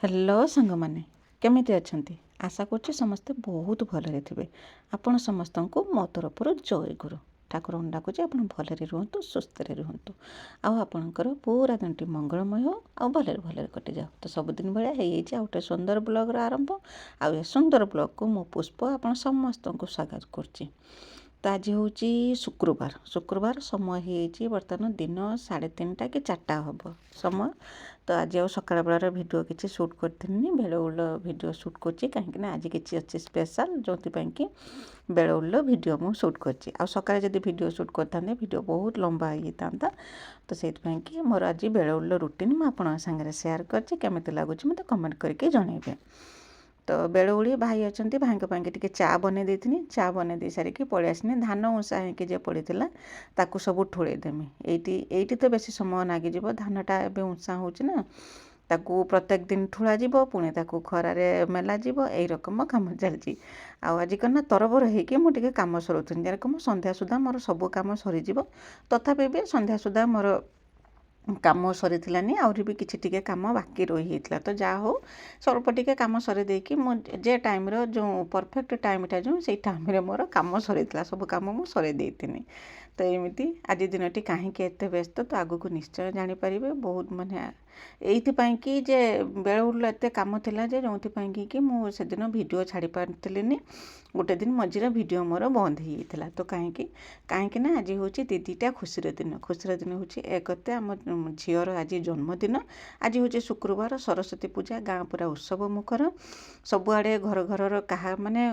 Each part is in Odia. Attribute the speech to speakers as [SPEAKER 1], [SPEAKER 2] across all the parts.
[SPEAKER 1] हेलो सांग मैंने केमिति अछंती आशा करछि समस्ते बहुत भलरे थिबे। आपण समस्तंकु मो तरफरु जय गुरु ठाकुर डाकुछि आपण भलरे रुहंतु सुस्थ रे रुहंतु आपणकर पूरा दिनटी मंगलमय हो आ भलरे भलरे कटि जाओ। तो सबुदिन भलिया हेइछि आ गोटे सुंदर ब्लॉग रो आरंभ आ ए सुंदर ब्लॉग को मो पुष्प आपण समस्तंकु स्वागत करछि। तो आज हूँ शुक्रवार समय होती बर्तमान दिन 3:30 कि 4टा हम समय। तो आज सकाल बेलार भिडियो किसी सुट करी बेलउल भिडियो सुट करें कहीं आज किसी अच्छे स्पेशल जो कि बेलउल भिडियो मु सुट करें आ सकाଳେ जब भिडियो सुट करता भिडियो बहुत लंबा हो जाता। तो से मोर आज बेलउल रुटीन मुझे सागर सेयार करमी लगुच मत कमेंट करके जनइबे। तो बेलउली भाई अच्छा भाई टी चा बन देती चा बन दे सारिकी पलि आसनी धान उषा हो पड़ा ताकू सब ठोड़देमी ये तो बेसी समय लगिज धानटा एवं उषा होना ताकू प्रत्येक दिन ठुला पुणी ताकू खरारे मेला यही रकम कम चलती। आज कना तरबर होगी मुझे कम सरुनी जेरकम संध्या सुधा मोर सब कम सरीज तथापि भी संध्या सुधा मोर काम सरीलानी आहरी भी किसी टिके काम बाकी रही होता। तो जहाँ हो स्वल्प टिके काम सरी देकी जे टाइम जो परफेक्ट टाइमटा जो से टाइम मोर काम सरीला सब काम मुझे सरी देती। तो एमती आज दिन टी कहीं एत व्यस्त तो आगू को निश्चय जानीपर बहुत मानने यही कि जे बेलउल एत कम थिला जे जो कि मुझे दिन वीडियो छाड़ी पार्थिनी गोटे दिन मझे वीडियो मोर बंद हो जाता। तो कहीं आज हूँ दीदीटा खुशीर दिन हूँ एक आम झीर आज जन्मदिन। आज हूँ शुक्रवार सरस्वती पूजा गाँ पूरा उत्सव मुखर सबुआड़े घर घर क्या माने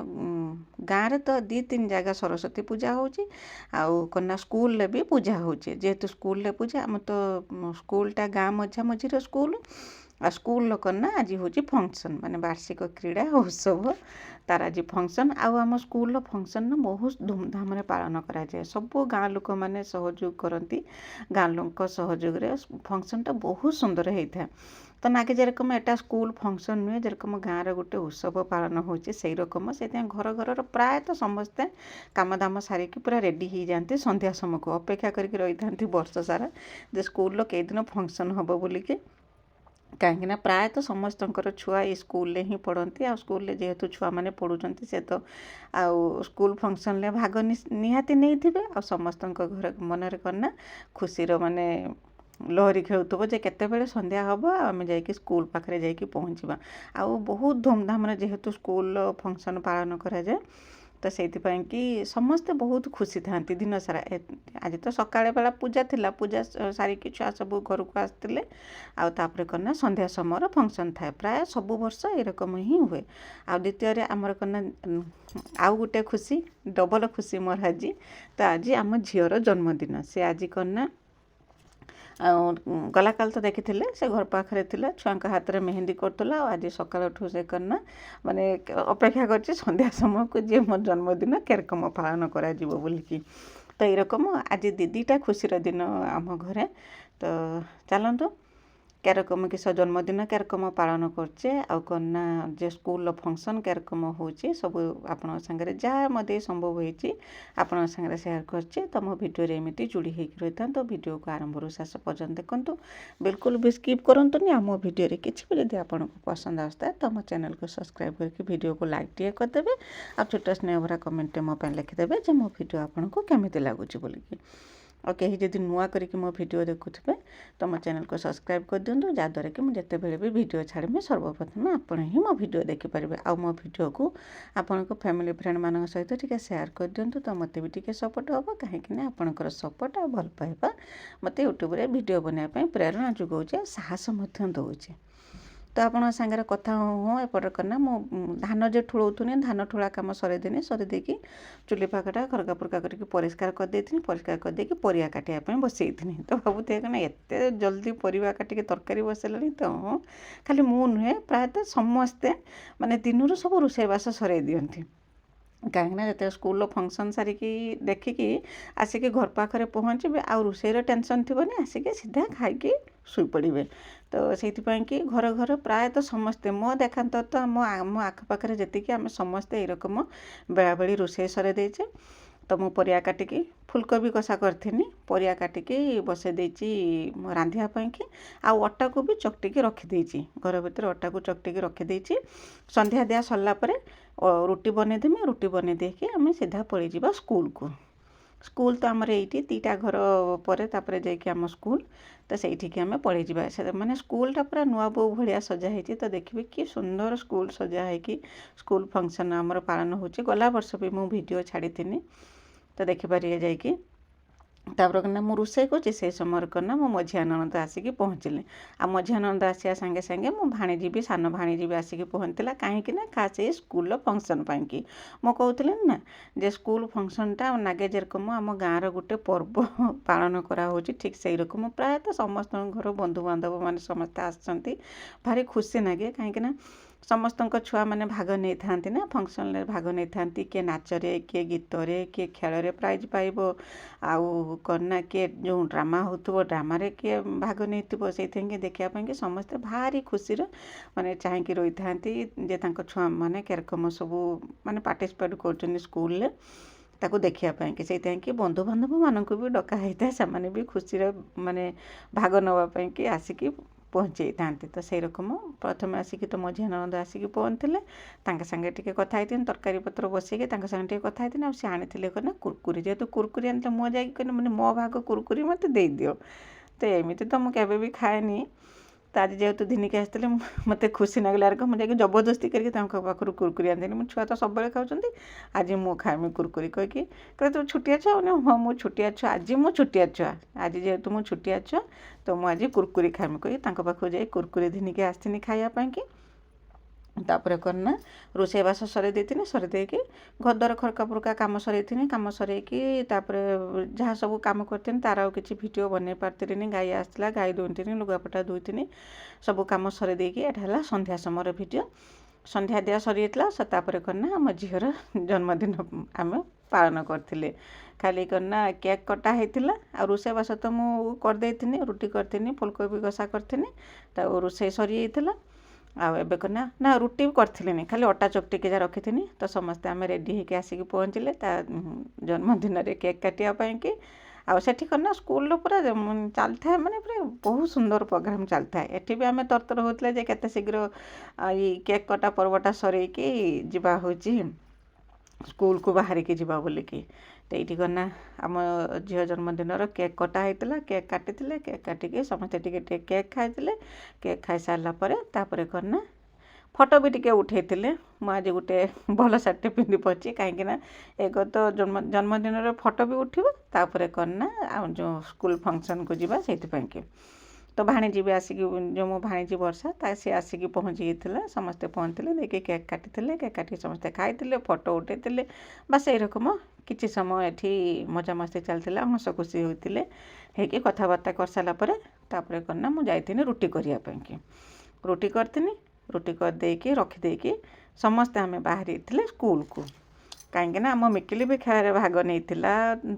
[SPEAKER 1] गाँव में तो 2-3 जगह सरस्वती पूजा होची आउ कन्या स्कूल भी पूजा होची। जेहेतु स्कूल पूजा आम तो स्कूलटा गाँ मझा मझीर स्कूल आ स्कूल कन्या आज हूँ फंक्शन माने वार्षिक क्रीड़ा उत्सव तार आज फंक्शन आम स्कूल फंक्शन ना बहुत धूमधाम पालन कराए सब गाँ लोक मैंने सहयोग करती गाँ लोक सहयोग फंक्शनटा बहुत सुंदर होता है। तो ना कि जेरकम एटा स्कूल फंक्शन नुहे जेरकम गाँव गोटे उत्सव पालन होची से रकम से घर घर प्रायतः समस्ते काम दाम सारिकी पूरा रेडी हो जाती संध्या समय को अपेक्षा करके रही था वर्ष सारा जे स्कूल कई दिन फंक्शन हम बोलिकी कहीं प्रायतः समस्त छुआ ये स्कूल ही पढ़ती आ स्कूल जेहेतु छुआ मैंने पढ़ुंट से तो आउ स्कूल फंक्शन में भाग निहाती नहीं थे आ समस्त घर मनरे करना खुशीर माने लहरी खेलुव जे केतेबेले संध्या हम आम जा स्कूल पाखे जा पहुँचा आ बहुत धूमधाम जेहेतु स्कूल फंक्शन पालन कराए तो से समस्ते बहुत खुशी था दिन सारा। आज तो सकाଳେ बेला पूजा थिला पूजा सारिकी छुआ सब घर को आसते आपर कना संध्या समय फंक्शन थाए प्राय सब वर्ष ये रकम ही हुए। आ द्वितीय आमर कना आउ गोटे खुशी डबल खुशी मोर आज तो आज आम झीर जन्मदिन से आज कना गला काल तो देखी से घर पाखे छुआ हाथ में मेहंदी करूला आज सकाल उठू से करना माने अपेक्षा कर संध्या समय को जी मोर जन्मदिन केरकम पालन करा बोलिकी। तो ये रकम आज दीदीटा खुशीर दिन आम घरे। तो चलतु क्यारकम किस जन्मदिन क्यारकम पालन करचे आउ कन्ना जे स्कूल फंक्शन क्यारकम होची सब आपण संगे जहाँ मते संभव होती आपण संगे शेयर करचे। तो मो वीडियो रे एमती जुड़ी होकर रही था। तो वीडियो को आरंभ रू शेष पर्यंत देखंतु बिल्कुल भी स्किप करंतुनी। आम वीडियो रे किछि भी यदि आपन को पसंद आस्ता तो मो चैनल को सब्सक्राइब करके वीडियो को लाइक टिए करदेबे आ छोटा स्नेह भरा कमेंट मो पे लिखिदेबे जे मो वीडियो आपन को केमिति लागुची बोलिकी। और कहीं जब नुआ करके मो वीडियो देखुथे तो मो चैनल को सब्सक्राइब कर दिंतु जहाँद्वारा कि मुझे जिते भी वीडियो छाड़मी सर्वप्रथम आपण ही मो वीडियो देखिपारे आ मो वीडियो को आपण को फैमिली फ्रेंड मान सहित टिके शेयर कर दिंतु। तो मत भी टिके सपोर्ट हम कहीं आपणकर सपोर्ट आ भल पाइबा मत यूट्यूब रे वीडियो बनाई प्रेरणा जोगाऊे साहस दौचे। तो आपण सागर कथा हूँ एपट करना मो धान जो ठुलौनी धान ठुला कम सरीदेनी सरीदेकी चुली पाखटा खरका फुरका करके परिष्कार करदेनी परिष्कार करदेकी परिया काटिया बसई। तो भावुथे कना एत जल्दी परिया काटिके तरकारी बसैलानी। तो खाली मु नुहे प्रायतः समस्ते माने दिन सब रोषेईबास सरै दियंती कहीं जो स्कूल फंक्शन सारिकी देखिकी आसिकी घर पाखे पहुँचे आ रोषेईर टेंशन थी आसिकी सीधा खाई शुईपड़े। तो से कि घर घर प्रायतः समस्ते मो देखात तो आम आखपाखे जी आम समस्ते ये रकम बेला बेली रोषेई सरै देचे। ତ ମୁଁ ପରିବା କାଟିକି ଫୁଲକୋବି କଷା କରିଥିନି, ପରିବା କାଟିକି ବସାଇ ଦେଇଛି ରାନ୍ଧିବା ପାଇଁକି। ଆଉ ଅଟାକୁ ବି ଚକଟିକି ରଖିଦେଇଛି, ଘର ଭିତରେ ଅଟାକୁ ଚକଟିକି ରଖିଦେଇଛି। ସନ୍ଧ୍ୟା ଦିଆ ସରିଲା ପରେ ରୁଟି ବନେଇଦେମି, ରୁଟି ବନେଇ ଦେଇକି ଆମେ ସିଧା ପଳେଇଯିବା ସ୍କୁଲକୁ। ସ୍କୁଲ ତ ଆମର ଏଇଠି 2ଟା ଘର ପରେ ତାପରେ ଯାଇକି ଆମ ସ୍କୁଲ, ତ ସେଇଠିକି ଆମେ ପଳେଇଯିବା। ମାନେ ସ୍କୁଲଟା ପୁରା ନୂଆ ବୋଉ ଭଳିଆ ସଜା ହେଇଛି। ତ ଦେଖିବେ କି ସୁନ୍ଦର ସ୍କୁଲ ସଜା ହେଇକି ସ୍କୁଲ ଫଙ୍କସନ୍ ଆମର ପାଳନ ହେଉଛି। ଗଲା ବର୍ଷ ବି ମୁଁ ଭିଡ଼ିଓ ଛାଡ଼ିଥିଲି, ତ ଦେଖିପାରିବେ ଯାଇକି। ତାପରେ କିନା ମୁଁ ରୋଷେଇ କରୁଛି, ସେଇ ସମୟରେ କିନା ମୋ ମଝିଆ ନଣନ୍ଦ ଆସିକି ପହଞ୍ଚିଲେ। ଆଉ ମଝିଆ ନଣନ୍ଦ ଆସିବା ସାଙ୍ଗେ ସାଙ୍ଗେ ମୋ ଭାଣିଜୀ ବି, ସାନ ଭାଣିଜୀ ବି ଆସିକି ପହଞ୍ଚିଲା। କାହିଁକି ନା ଖାସ୍ ଏଇ ସ୍କୁଲର ଫଙ୍କସନ୍ ପାଇଁକି। ମୁଁ କହୁଥିଲି ନା ଯେ ସ୍କୁଲ ଫଙ୍କସନ୍ଟା ନାଗେ ଯେରକମ ଆମ ଗାଁର ଗୋଟେ ପର୍ବ ପାଳନ କରାହେଉଛି, ଠିକ୍ ସେଇ ରକମ ପ୍ରାୟତଃ ସମସ୍ତଙ୍କ ଘର ବନ୍ଧୁବାନ୍ଧବ ମାନେ ସମସ୍ତେ ଆସିଛନ୍ତି। ଭାରି ଖୁସି ଲାଗେ, କାହିଁକିନା ସମସ୍ତଙ୍କ ଛୁଆମାନେ ଭାଗ ନେଇଥାନ୍ତି ନା, ଫଙ୍କସନ୍ରେ ଭାଗ ନେଇଥାନ୍ତି। କିଏ ନାଚରେ, କିଏ ଗୀତରେ, କିଏ ଖେଳରେ ପ୍ରାଇଜ୍ ପାଇବ। ଆଉ କ'ଣ ନା କିଏ ଯେଉଁ ଡ୍ରାମା ହେଉଥିବ ଡ୍ରାମାରେ କିଏ ଭାଗ ନେଇଥିବ। ସେଇଥିପାଇଁ ଦେଖିବା ପାଇଁକି ସମସ୍ତେ ଭାରି ଖୁସିରେ ମାନେ ଚାହିଁକି ରହିଥାନ୍ତି ଯେ ତାଙ୍କ ଛୁଆମାନେ କେରକମ ସବୁ ମାନେ ପାର୍ଟିସିପେଟ୍ କରୁଛନ୍ତି ସ୍କୁଲରେ, ତାକୁ ଦେଖିବା ପାଇଁକି। ସେଇଥିପାଇଁକି ବନ୍ଧୁବାନ୍ଧବମାନଙ୍କୁ ବି ଡକା ହେଇଥାଏ, ସେମାନେ ବି ଖୁସିରେ ମାନେ ଭାଗ ନେବା ପାଇଁକି ଆସିକି ପହଞ୍ଚେଇଥାନ୍ତି। ତ ସେଇ ରକମ ପ୍ରଥମେ ଆସିକି ତ ମଝିଆ ନଣନ୍ଦ ଆସିକି ପହଞ୍ଚିଥିଲେ, ତାଙ୍କ ସାଙ୍ଗେ ଟିକେ କଥା ହେଇଥିଲି, ତରକାରୀ ପତ୍ର ବସେଇକି ତାଙ୍କ ସାଙ୍ଗେ ଟିକେ କଥା ହେଇଥିଲି। ଆଉ ସେ ଆଣିଥିଲେ କ'ଣ ନା କୁରକୁରି, ଯେହେତୁ କୁରକୁରି ଆଣିଥିଲେ ମୁଁ ଯାଇକି କହିଲି ମାନେ ମୋ ଭାଗ କୁରକୁରି ମୋତେ ଦେଇଦିଅ। ତ ଏମିତି ତ ମୁଁ କେବେ ବି ଖାଏନି, ତ ଆଜି ଯେହେତୁ ଦିନିକି ଆସିଥିଲେ ମୋତେ ଖୁସି ଲାଗିଲା। ମୁଁ ଯାଇକି ଜବରଦସ୍ତି କରିକି ତାଙ୍କ ପାଖରୁ କୁରକୁରି ଆଣିଥିଲି। ମୁଁ ଛୁଆ ତ ସବୁବେଳେ ଖାଉଛନ୍ତି, ଆଜି ମୁଁ ଖାଇମି କୁରକୁରି କହିକି। କହିଲେ ତୁ ଛୋଟିଆ ଛୁଆ? ହଁ ମୁଁ ଛୋଟିଆ ଛୁଆ, ଆଜି ମୁଁ ଛୋଟିଆ ଛୁଆ, ଆଜି ଯେହେତୁ ମୁଁ ଛୋଟିଆ ଛୁଆ ତ ମୁଁ ଆଜି କୁରକୁରି ଖାଇମି କହି ତାଙ୍କ ପାଖକୁ ଯାଇ କୁରକୁରି ଧରିକି ଆସିଥିଲି ଖାଇବା ପାଇଁକି। ତାପରେ କ'ଣ ନା ରୋଷେଇବାସ ସରେଇ ଦେଇଥିଲି, ସରେଇ ଦେଇକି ଘରଦ୍ୱାର ଖରକା ଫୁରକା କାମ ସରେଇଥିଲି। କାମ ସରେଇକି ତାପରେ ଯାହା ସବୁ କାମ କରିଥିଲି ତାର ଆଉ କିଛି ଭିଡ଼ିଓ ବନେଇ ପାରିଥିଲିନି। ଗାଈ ଆସିଥିଲା, ଗାଈ ଦୁଇଁଥିଲି, ଲୁଗାପଟା ଧୋଇଥିଲି, ସବୁ କାମ ସରେଇ ଦେଇକି ଏଇଟା ହେଲା ସନ୍ଧ୍ୟା ସମୟର ଭିଡ଼ିଓ। ସନ୍ଧ୍ୟା ଦିଆ ସରିଯାଇଥିଲା। ତାପରେ କ'ଣ ନା ଆମ ଝିଅର ଜନ୍ମଦିନ ଆମେ ପାଳନ କରିଥିଲେ। ଖାଲି କ'ଣ ନା କେକ୍ କଟା ହେଇଥିଲା, ଆଉ ରୋଷେଇବାସ ତ ମୁଁ କରିଦେଇଥିଲି, ରୁଟି କରିଥିଲି, ଫୁଲକୋବି କଷା କରିଥିଲି, ତାକୁ ରୋଷେଇ ସରିଯାଇଥିଲା। ଆଉ ଏବେ କ'ଣ ନା ରୁଟି ବି କରିଥିଲିନି, ଖାଲି ଅଟା ଚକଟିକି ଯାହା ରଖିଥିଲି। ତ ସମସ୍ତେ ଆମେ ରେଡ଼ି ହେଇକି ଆସିକି ପହଞ୍ଚିଲେ ତା ଜନ୍ମଦିନରେ କେକ୍ କାଟିବା ପାଇଁକି। ଆଉ ସେଠି କ'ଣ ନା ସ୍କୁଲର ପୁରା ଚାଲିଥାଏ, ମାନେ ପୁରା ବହୁତ ସୁନ୍ଦର ପ୍ରୋଗ୍ରାମ୍ ଚାଲିଥାଏ। ଏଠି ବି ଆମେ ତରତର ହେଉଥିଲେ ଯେ କେତେ ଶୀଘ୍ର ଏଇ କେକ୍ କଟା ପର୍ବଟା ସରେଇକି ଯିବା ହେଉଛି ସ୍କୁଲକୁ ବାହାରିକି ଯିବା ବୋଲିକି। ତ ଏଇଠି କ'ଣ ନା ଆମ ଝିଅ ଜନ୍ମଦିନର କେକ୍ କଟା ହେଇଥିଲା, କେକ୍ କାଟିଥିଲେ, କେକ୍ କାଟିକି ସମସ୍ତେ ଟିକେ ଟିକେ କେକ୍ ଖାଇଥିଲେ। କେକ୍ ଖାଇସାରିଲା ପରେ ତାପରେ କ'ଣ ନା ଫଟୋ ବି ଟିକେ ଉଠେଇଥିଲେ। ମୁଁ ଆଜି ଗୋଟେ ଭଲ ଶାଢ଼ୀଟେ ପିନ୍ଧି ପଡ଼ିଛି, କାହିଁକିନା ଏକ ତ ଜନ୍ମଦିନର ଫଟୋ ବି ଉଠିବ, ତାପରେ କ'ଣ ନା ଆଉ ଯେଉଁ ସ୍କୁଲ ଫଙ୍କସନ୍କୁ ଯିବା ସେଇଥିପାଇଁକି। ତ ଭାଣିଜୀ ବି ଆସିକି, ଯେଉଁ ମୋ ଭାଣିଜୀ ବର୍ଷା, ସିଏ ଆସିକି ପହଞ୍ଚିଯାଇଥିଲା। ସମସ୍ତେ ପହଞ୍ଚିଥିଲେ, ଦେଇକି କେକ୍ କାଟିଥିଲେ, କେକ୍ କାଟିକି ସମସ୍ତେ ଖାଇଥିଲେ, ଫଟୋ ଉଠେଇଥିଲେ। ବାସ୍ ଏଇରକମ କିଛି ସମୟ ଏଠି ମଜାମସ୍ତି ଚାଲିଥିଲା, ହସ ଖୁସି ହୋଇଥିଲେ। ହେଇକି କଥାବାର୍ତ୍ତା କରିସାରିଲା ପରେ ତାପରେ କ'ଣ ନା ମୁଁ ଯାଇଥିଲି ରୁଟି କରିବା ପାଇଁକି। ରୁଟି କରିଥିଲି, ରୁଟି କରିଦେଇକି ରଖିଦେଇକି ସମସ୍ତେ ଆମେ ବାହାରିଥିଲେ ସ୍କୁଲକୁ। କାହିଁକିନା ଆମ ମିକିଲି ବି ଖେଳରେ ଭାଗ ନେଇଥିଲା,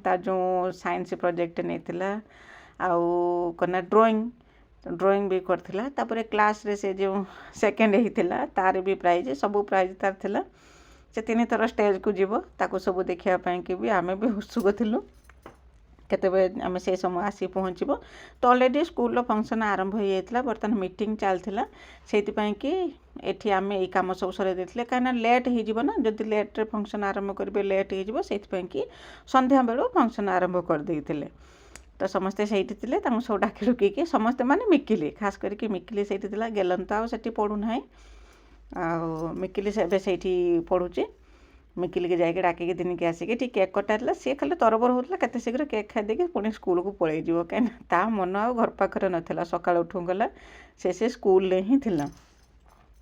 [SPEAKER 1] ତା ଯେଉଁ ସାଇନ୍ସ ପ୍ରୋଜେକ୍ଟ ନେଇଥିଲା। ଆଉ କ'ଣ ନା ଡ୍ରଇଂ ବି କରିଥିଲା। ତାପରେ କ୍ଲାସ୍ରେ ସେ ଯେଉଁ ସେକେଣ୍ଡ ହେଇଥିଲା ତାର ବି ପ୍ରାଇଜ୍, ସବୁ ପ୍ରାଇଜ୍ ତାର ଥିଲା। ସେ 3 ଥର ଷ୍ଟେଜ୍କୁ ଯିବ, ତାକୁ ସବୁ ଦେଖିବା ପାଇଁକି ବି ଆମେ ବି ଉତ୍ସୁକ ଥିଲୁ କେତେବେଳେ ଆମେ ସେଇ ସମୟ ଆସି ପହଞ୍ଚିବ। ତ ଅଲରେଡ଼ି ସ୍କୁଲର ଫଙ୍କସନ୍ ଆରମ୍ଭ ହୋଇଯାଇଥିଲା, ବର୍ତ୍ତମାନ ମିଟିଂ ଚାଲିଥିଲା। ସେଇଥିପାଇଁକି ଏଠି ଆମେ ଏଇ କାମ ସବୁ ସରେଇ ଦେଇଥିଲେ, କାହିଁକିନା ଲେଟ୍ ହେଇଯିବ ନା, ଯଦି ଲେଟ୍ରେ ଫଙ୍କସନ୍ ଆରମ୍ଭ କରିବେ ଲେଟ୍ ହେଇଯିବ। ସେଇଥିପାଇଁକି ସନ୍ଧ୍ୟାବେଳୁ ଫଙ୍କସନ୍ ଆରମ୍ଭ କରିଦେଇଥିଲେ। ତ ସମସ୍ତେ ସେଇଠି ଥିଲେ, ତାଙ୍କୁ ସବୁ ଡାକି ଡୁକିକି ସମସ୍ତେ ମାନେ ମିକିଲି, ଖାସ୍ କରିକି ମିକିଲି ସେଇଠି ଥିଲା। ଗେଲନ୍ ତ ଆଉ ସେଠି ପଢ଼ୁନାହିଁ, ଆଉ ମିକିଲି ଏବେ ସେଇଠି ପଢ଼ୁଛି। ମିକିଲିକି ଯାଇକି ଡାକିକି ଦିନିକି ଆସିକି ଏଠି କେକ୍ କଟାଥିଲା। ସିଏ ଖାଲି ତରବର ହେଉଥିଲା କେତେ ଶୀଘ୍ର କେକ୍ ଖାଇଦେଇକି ପୁଣି ସ୍କୁଲକୁ ପଳେଇଯିବ, କାହିଁକିନା ତା ମନ ଆଉ ଘର ପାଖରେ ନଥିଲା। ସକାଳୁ ଉଠୁ ଗଲା ସେ ସ୍କୁଲରେ ହିଁ ଥିଲା,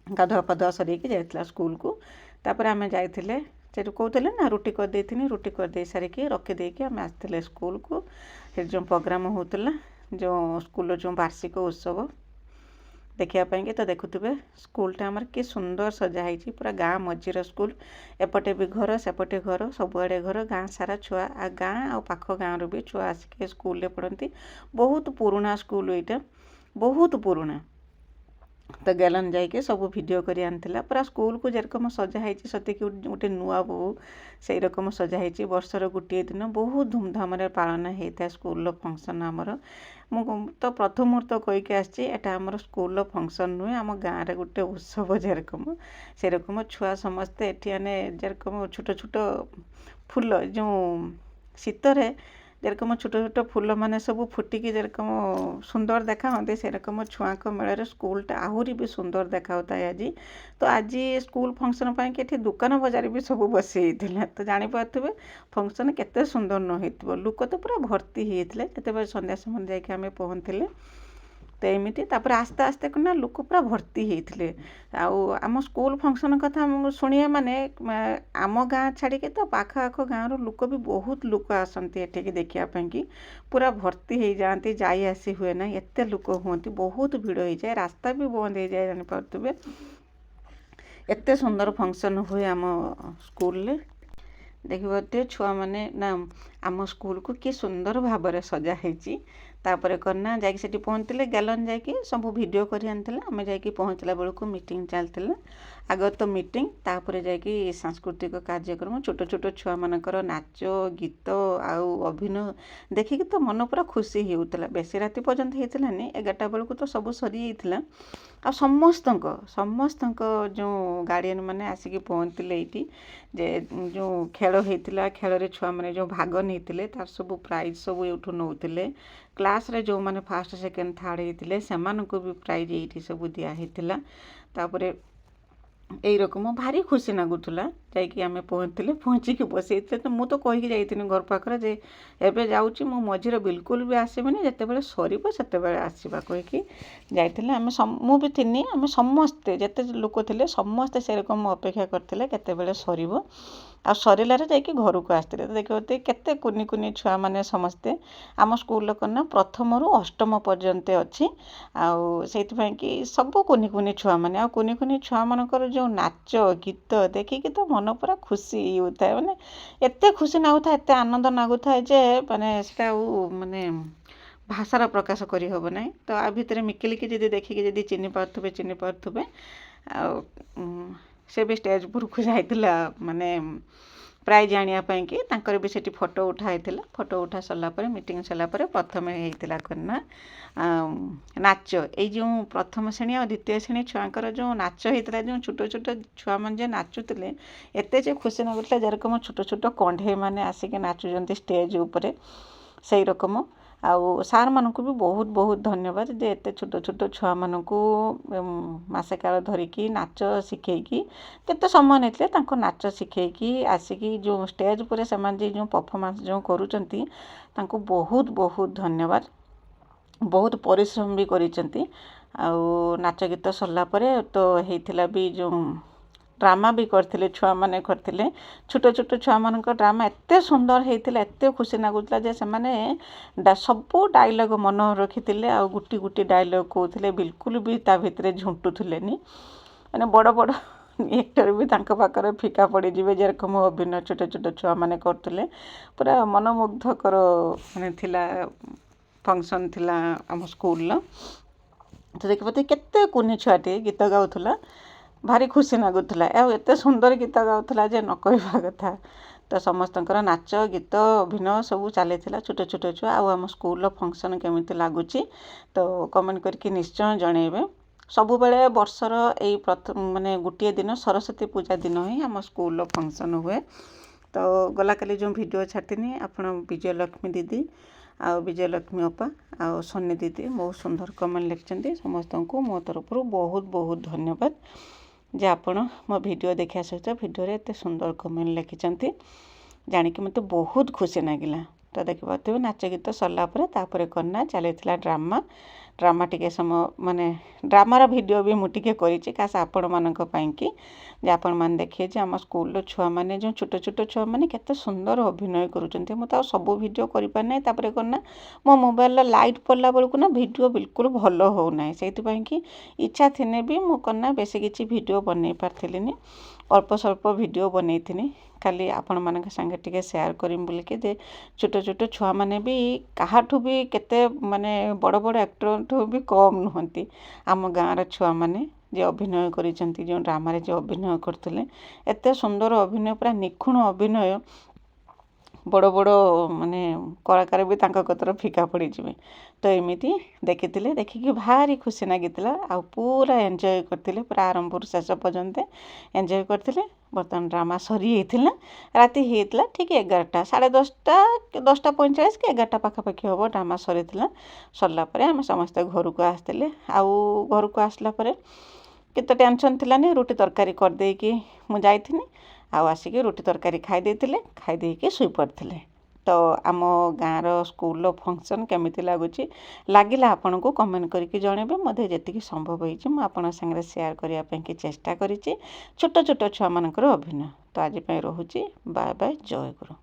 [SPEAKER 1] ଗାଧୁଆ ପାଧୁଆ ସରେଇକି ଯାଇଥିଲା ସ୍କୁଲକୁ। ତାପରେ ଆମେ ଯାଇଥିଲେ, ସେଠୁ କହୁଥିଲେ ନା ରୁଟି କରିଦେଇଥିଲି, ରୁଟି କରିଦେଇ ସାରିକି ରଖିଦେଇକି ଆମେ ଆସିଥିଲେ ସ୍କୁଲକୁ। ସେଠି ଯେଉଁ ପ୍ରୋଗ୍ରାମ୍ ହେଉଥିଲା, ଯେଉଁ ସ୍କୁଲର ଯେଉଁ ବାର୍ଷିକ ଉତ୍ସବ ଦେଖିବା ପାଇଁକି। ତ ଦେଖୁଥିବେ ସ୍କୁଲଟା ଆମର କି ସୁନ୍ଦର ସଜା ହେଇଛି, ପୁରା ଗାଁ ମଝିର ସ୍କୁଲ। ଏପଟେ ବି ଘର, ସେପଟେ ଘର, ସବୁଆଡ଼େ ଘର, ଗାଁ ସାରା ଛୁଆ, ଗାଁ ଆଉ ପାଖ ଗାଁରୁ ବି ଛୁଆ ଆସିକି ସ୍କୁଲରେ ପଢ଼ନ୍ତି। ବହୁତ ପୁରୁଣା ସ୍କୁଲ ଏଇଟା, ବହୁତ ପୁରୁଣା। ତ ଗେଲନ୍ ଯାଇକି ସବୁ ଭିଡ଼ିଓ କରି ଆଣିଥିଲା। ପୁରା ସ୍କୁଲକୁ ଯେରକମ ସଜା ହେଇଛି ସତେକି ଗୋଟେ ନୂଆ ବୋହୂ ସେଇ ରକମ ସଜା ହେଇଛି। ବର୍ଷର ଗୋଟିଏ ଦିନ ବହୁତ ଧୁମଧାମରେ ପାଳନ ହେଇଥାଏ ସ୍କୁଲର ଫଙ୍କସନ୍ ଆମର। ମୁଁ ତ ପ୍ରଥମରୁ ତ କହିକି ଆସିଛି ଏଟା ଆମର ସ୍କୁଲର ଫଙ୍କସନ୍ ନୁହେଁ, ଆମ ଗାଁରେ ଗୋଟେ ଉତ୍ସବ ଯେରକମ ସେରକମ ଛୁଆ ସମସ୍ତେ ଏଠି ମାନେ ଯେରକମ ଛୋଟ ଛୋଟ ଫୁଲ ଯେଉଁ ଶୀତରେ ଯେରକମ ଛୋଟ ଛୋଟ ଫୁଲମାନେ ସବୁ ଫୁଟିକି ଯେରକମ ସୁନ୍ଦର ଦେଖା ହୁଅନ୍ତି ସେରକମ ଛୁଆଙ୍କ ମେଳରେ ସ୍କୁଲଟା ଆହୁରି ବି ସୁନ୍ଦର ଦେଖାଉଥାଏ ଆଜି। ତ ଆଜି ସ୍କୁଲ ଫଙ୍କସନ୍ ପାଇଁ କି ଏଠି ଦୋକାନ ବଜାର ବି ସବୁ ବସି ହେଇଥିଲା। ତ ଜାଣିପାରୁଥିବେ ଫଙ୍କସନ୍ କେତେ ସୁନ୍ଦର ନ ହେଇଥିବ। ଲୋକ ତ ପୁରା ଭର୍ତ୍ତି ହେଇଯାଇଥିଲେ ଯେତେବେଳେ ସନ୍ଧ୍ୟା ସମୟରେ ଯାଇକି ଆମେ ପହଞ୍ଚିଲେ। ତ ଏମିତି ତାପରେ ଆସ୍ତେ ଆସ୍ତେ ନା ଲୋକ ପୁରା ଭର୍ତ୍ତି ହେଇଥିଲେ। ଆଉ ଆମ ସ୍କୁଲ ଫଙ୍କସନ୍ କଥା ଶୁଣିବା ମାନେ ଆମ ଗାଁ ଛାଡ଼ିକି ତ ପାଖ ଆଖ ଗାଁର ଲୋକ ବି ବହୁତ ଲୋକ ଆସନ୍ତି ଏଠିକି ଦେଖିବା ପାଇଁକି। ପୁରା ଭର୍ତ୍ତି ହେଇଯାଆନ୍ତି, ଯାଇ ଆସି ହୁଏ ନାହିଁ, ଏତେ ଲୋକ ହୁଅନ୍ତି, ବହୁତ ଭିଡ଼ ହେଇଯାଏ, ରାସ୍ତା ବି ବନ୍ଦ ହେଇଯାଏ ଜାଣିପାରୁଥିବେ। ଏତେ ସୁନ୍ଦର ଫଙ୍କସନ୍ ହୁଏ ଆମ ସ୍କୁଲରେ। ଦେଖିପାରୁଥିବେ ଛୁଆମାନେ ନା ଆମ ସ୍କୁଲକୁ କି ସୁନ୍ଦର ଭାବରେ ସଜା ହେଇଛି। ତାପରେ କନା ଯାଇକି ସେଠି ପହଞ୍ଚିଥିଲେ, ଗେଲନ୍ ଯାଇକି ସବୁ ଭିଡ଼ିଓ କରି ଆଣିଥିଲା। ଆମେ ଯାଇକି ପହଞ୍ଚିଲା ବେଳକୁ ମିଟିଂ ଚାଲିଥିଲା। ଆଗ ତ ମିଟିଂ, ତାପରେ ଯାଇକି ସାଂସ୍କୃତିକ କାର୍ଯ୍ୟକ୍ରମ, ଛୋଟ ଛୋଟ ଛୁଆମାନଙ୍କର ନାଚ ଗୀତ ଆଉ ଅଭିନୟ ଦେଖିକି ତ ମନ ପୁରା ଖୁସି ହେଉଥିଲା। ବେଶୀ ରାତି ପର୍ଯ୍ୟନ୍ତ ହେଇଥିଲାନି, 11ଟା ବେଳକୁ ତ ସବୁ ସରିଯାଇଥିଲା। ଆଉ ସମସ୍ତଙ୍କ ଯେଉଁ ଗାର୍ଡ଼ିଆନ୍ ମାନେ ଆସିକି ପହଞ୍ଚିଥିଲେ ଏଇଠି। ଯେ ଯେଉଁ ଖେଳ ହେଇଥିଲା, ଖେଳରେ ଛୁଆମାନେ ଯେଉଁ ଭାଗ ନେଇଥିଲେ ତାର ସବୁ ପ୍ରାଇଜ୍ ସବୁ ଏଇଠୁ ନେଉଥିଲେ। କ୍ଲାସ୍ରେ ଯେଉଁମାନେ ଫାଷ୍ଟ ସେକେଣ୍ଡ ଥାର୍ଡ଼ ହେଇଥିଲେ ସେମାନଙ୍କୁ ବି ପ୍ରାଇଜ୍ ଏଇଠି ସବୁ ଦିଆ ହେଇଥିଲା। ତାପରେ ଏଇ ରକମ ଭାରି ଖୁସି ଲାଗୁଥିଲା। ଯାଇକି ଆମେ ପହଞ୍ଚିଥିଲେ, ପହଞ୍ଚିକି ବସେଇଥିଲେ। ତ ମୁଁ ତ କହିକି ଯାଇଥିଲି ଘର ପାଖରେ ଯେ ଏବେ ଯାଉଛି, ମୁଁ ମଝିରେ ବିଲକୁଲ ବି ଆସିବିନି, ଯେତେବେଳେ ସରିବ ସେତେବେଳେ ଆସିବା କହିକି ଯାଇଥିଲେ। ମୁଁ ବି ଥିନି, ଆମେ ସମସ୍ତେ ଯେତେ ଲୋକ ଥିଲେ ସମସ୍ତେ ସେରକମ ଅପେକ୍ଷା କରିଥିଲେ କେତେବେଳେ ସରିବ। ଆଉ ସରିଲାରେ ଯାଇକି ଘରକୁ ଆସିଥିଲେ। ତ ଦେଖିବ କେତେ କୁନି କୁନି ଛୁଆମାନେ ସମସ୍ତେ ଆମ ସ୍କୁଲର କନା ପ୍ରଥମରୁ ଅଷ୍ଟମ ପର୍ଯ୍ୟନ୍ତ ଅଛି। ଆଉ ସେଇଥିପାଇଁ କି ସବୁ କୁନି କୁନି ଛୁଆମାନେ, ଆଉ କୁନି କୁନି ଛୁଆମାନଙ୍କର ଯେଉଁ ନାଚ ଗୀତ ଦେଖିକି ତ ମନ ପୁରା ଖୁସି ହେଉଥାଏ। ମାନେ ଏତେ ଖୁସି ଲାଗୁଥାଏ, ଏତେ ଆନନ୍ଦ ଲାଗୁଥାଏ ଯେ ମାନେ ସେଟା ଆଉ ମାନେ ଭାଷାର ପ୍ରକାଶ କରିହେବ ନାହିଁ। ତ ଆ ଭିତରେ ମିକିଲିକି ଯଦି ଦେଖିକି ଯଦି ଚିହ୍ନି ପାରୁଥିବେ। ଆଉ ସେ ବି ଷ୍ଟେଜ୍ ଉପରକୁ ଯାଇଥିଲା ମାନେ ପ୍ରାଇଜ୍ ଆଣିବା ପାଇଁକି। ତାଙ୍କର ବି ସେଠି ଫଟୋ ଉଠା ହେଇଥିଲା। ଫଟୋ ଉଠା ସରିଲା ପରେ ମିଟିଂ ସରିଲା ପରେ ପ୍ରଥମେ ହେଇଥିଲା କନା ନାଚ। ଏଇ ଯେଉଁ ପ୍ରଥମ ଶ୍ରେଣୀ ଆଉ ଦ୍ୱିତୀୟ ଶ୍ରେଣୀ ଛୁଆଙ୍କର ଯେଉଁ ନାଚ ହେଇଥିଲା, ଯେଉଁ ଛୋଟ ଛୋଟ ଛୁଆମାନେ ଯେ ନାଚୁଥିଲେ, ଏତେ ଯେ ଖୁସି ଲାଗୁଥିଲା। ଯେରକମ ଛୋଟ ଛୋଟ କଣ୍ଢେଇମାନେ ଆସିକି ନାଚୁଛନ୍ତି ଷ୍ଟେଜ୍ ଉପରେ ସେଇ ରକମ। ଆଉ ସାର୍ମାନଙ୍କୁ ବି ବହୁତ ବହୁତ ଧନ୍ୟବାଦ ଯେ ଏତେ ଛୋଟ ଛୋଟ ଛୁଆମାନଙ୍କୁ ମାସେ କାଳ ଧରିକି ନାଚ ଶିଖେଇକି କେତେ ସମୟ ନେଇଥିଲେ ତାଙ୍କୁ ନାଚ ଶିଖେଇକି ଆସିକି ଯେଉଁ ଷ୍ଟେଜ୍ ଉପରେ ସେମାନେ ଯେଉଁ ପରଫର୍ମାନ୍ସ ଯେଉଁ କରୁଛନ୍ତି ତାଙ୍କୁ ବହୁତ ବହୁତ ଧନ୍ୟବାଦ। ବହୁତ ପରିଶ୍ରମ ବି କରିଛନ୍ତି। ଆଉ ନାଚ ଗୀତ ସରିଲା ପରେ ତ ହେଇଥିଲା ବି ଯେଉଁ ଡ୍ରାମା ବି କରିଥିଲେ, ଛୁଆମାନେ କରିଥିଲେ। ଛୋଟ ଛୋଟ ଛୁଆମାନଙ୍କ ଡ୍ରାମା ଏତେ ସୁନ୍ଦର ହେଇଥିଲା, ଏତେ ଖୁସି ଲାଗୁଥିଲା ଯେ ସେମାନେ ସବୁ ଡାଇଲଗ୍ ମନ ରଖିଥିଲେ। ଆଉ ଗୋଟି ଗୋଟି ଡାଇଲଗ୍ କହୁଥିଲେ, ବିଲକୁଲ ବି ତା ଭିତରେ ଝୁଣ୍ଟୁଥିଲେନି। ମାନେ ବଡ଼ ବଡ଼ ଏକ୍ଟର ବି ତାଙ୍କ ପାଖରେ ଫିକା ପଡ଼ିଯିବେ, ଯେରକମ ଅଭିନୟ ଛୋଟ ଛୋଟ ଛୁଆମାନେ କରୁଥିଲେ। ପୁରା ମନମୁଗ୍ଧକର ମାନେ ଥିଲା ଫଙ୍କସନ୍ ଥିଲା ଆମ ସ୍କୁଲର। ତ ଦେଖିପାରୁଥିବେ କେତେ କୁନି ଛୁଆଟିଏ ଗୀତ ଗାଉଥିଲା, ଭାରି ଖୁସି ଲାଗୁଥିଲା। ଆଉ ଏତେ ସୁନ୍ଦର ଗୀତ ଗାଉଥିଲା ଯେ ନ କହିବା କଥା। ତ ସମସ୍ତଙ୍କର ନାଚ ଗୀତ ଅଭିନୟ ସବୁ ଚାଲିଥିଲା, ଛୋଟ ଛୋଟ ଛୁଆ। ଆଉ ଆମ ସ୍କୁଲର ଫଙ୍କସନ୍ କେମିତି ଲାଗୁଛି ତ କମେଣ୍ଟ କରିକି ନିଶ୍ଚୟ ଜଣାଇବେ। ସବୁବେଳେ ବର୍ଷର ଏଇ ମାନେ ଗୋଟିଏ ଦିନ ସରସ୍ୱତୀ ପୂଜା ଦିନ ହିଁ ଆମ ସ୍କୁଲର ଫଙ୍କସନ୍ ହୁଏ। ତ ଗଲାକାଲି ଯେଉଁ ଭିଡ଼ିଓ ଛାଡ଼ିଥିନି, ଆପଣ ବିଜୟଲକ୍ଷ୍ମୀ ଦିଦି ଆଉ ବିଜୟଲକ୍ଷ୍ମୀ ଅପା ଆଉ ସୋନି ଦିଦି ବହୁତ ସୁନ୍ଦର କମେଣ୍ଟ ଲେଖିଛନ୍ତି। ସମସ୍ତଙ୍କୁ ମୋ ତରଫରୁ ବହୁତ ବହୁତ ଧନ୍ୟବାଦ ଯେ ଆପଣ ମୋ ଭିଡ଼ିଓ ଦେଖିବା ସହିତ ଭିଡ଼ିଓରେ ଏତେ ସୁନ୍ଦର କମେଣ୍ଟ ଲେଖିଛନ୍ତି। ଜାଣିକି ମୋତେ ବହୁତ ଖୁସି ଲାଗିଲା। ତ ଦେଖିପାରୁଥିବେ ନାଚ ଗୀତ ସରିଲା ପରେ ତାପରେ କନା ଚାଲିଥିଲା ଡ୍ରାମା ଟିକେ ସମୟ ମାନେ ଡ୍ରାମାର ଭିଡ଼ିଓ ବି ମୁଁ ଟିକେ କରିଛି ଖାସ୍ ଆପଣମାନଙ୍କ ପାଇଁକି, ଯେ ଆପଣମାନେ ଦେଖିବେ ଯେ ଆମ ସ୍କୁଲର ଛୁଆମାନେ ଯେଉଁ ଛୋଟ ଛୋଟ ଛୁଆମାନେ କେତେ ସୁନ୍ଦର ଅଭିନୟ କରୁଛନ୍ତି। ମୁଁ ତ ଆଉ ସବୁ ଭିଡ଼ିଓ କରିପାରି ନାହିଁ। ତାପରେ କନା ମୋ ମୋବାଇଲର ଲାଇଟ୍ ପଡ଼ିଲା ବେଳକୁ ନା ଭିଡ଼ିଓ ବିଲକୁଲ ଭଲ ହେଉନାହିଁ। ସେଇଥିପାଇଁକି ଇଚ୍ଛା ଥିଲେ ବି ମୁଁ କନା ବେଶୀ କିଛି ଭିଡ଼ିଓ ବନେଇ ପାରିଥିଲିନି, ଅଳ୍ପ ସ୍ୱଳ୍ପ ଭିଡ଼ିଓ ବନେଇଥିନି। ଖାଲି ଆପଣମାନଙ୍କ ସାଙ୍ଗେ ଟିକେ ସେୟାର କରିମି ବୋଲିକି ଯେ ଛୋଟ ଛୋଟ ଛୁଆମାନେ ବି କାହାଠୁ ବି କେତେ ମାନେ ବଡ଼ ବଡ଼ ଆକ୍ଟରଠୁ ବି କମ୍ ନୁହନ୍ତି। ଆମ ଗାଁର ଛୁଆମାନେ ଯେ ଅଭିନୟ କରିଛନ୍ତି, ଯେଉଁ ଡ୍ରାମାରେ ଯେ ଅଭିନୟ କରୁଥିଲେ, ଏତେ ସୁନ୍ଦର ଅଭିନୟ, ପୁରା ନିଖୁଣ ଅଭିନୟ। ବଡ଼ ବଡ଼ ମାନେ କଳାକାର ବି ତାଙ୍କ କତର ଫିକା ପଡ଼ିଯିବେ। ତ ଏମିତି ଦେଖିଥିଲେ, ଦେଖିକି ଭାରି ଖୁସି ଲାଗିଥିଲା ଆଉ ପୁରା ଏନ୍ଜୟ କରିଥିଲେ, ପୁରା ଆରମ୍ଭରୁ ଶେଷ ପର୍ଯ୍ୟନ୍ତ ଏନ୍ଜୟ କରିଥିଲେ। ବର୍ତ୍ତମାନ ଡ୍ରାମା ସରିଯାଇଥିଲା, ରାତି ହେଇଥିଲା ଠିକ୍ 11ଟା, 10:30 କି 10:45 କି 11ଟା ପାଖାପାଖି ହେବ ଡ୍ରାମା ସରିଥିଲା। ସରିଲା ପରେ ଆମେ ସମସ୍ତେ ଘରକୁ ଆସିଥିଲେ। ଆଉ ଘରକୁ ଆସିଲା ପରେ କେତେ ଟେନସନ୍ ଥିଲାନି, ରୁଟି ତରକାରୀ କରିଦେଇକି ମୁଁ ଯାଇଥିଲି। ଆଉ ଆସିକି ରୁଟି ତରକାରୀ ଖାଇ ଦେଇଥିଲେ, ଖାଇ ଦେଇକି ଶୋଇପଡ଼ିଥିଲେ। ତ ଆମ ଗାଁର ସ୍କୁଲର ଫଙ୍କସନ୍ କେମିତି ଲାଗିଲା ଆପଣଙ୍କୁ କମେଣ୍ଟ କରିକି ଜଣେଇବେ। ମୋତେ ଯେତିକି ସମ୍ଭବ ହେଇଛି ମୁଁ ଆପଣଙ୍କ ସାଙ୍ଗରେ ସେୟାର କରିବା ପାଇଁକି ଚେଷ୍ଟା କରିଛି, ଛୋଟ ଛୋଟ ଛୁଆମାନଙ୍କର ଅଭିନୟ। ତ ଆଜି ପାଇଁ ରହୁଛି, ବାଏ ବାଏ, ଜୟ ଗୁରୁ।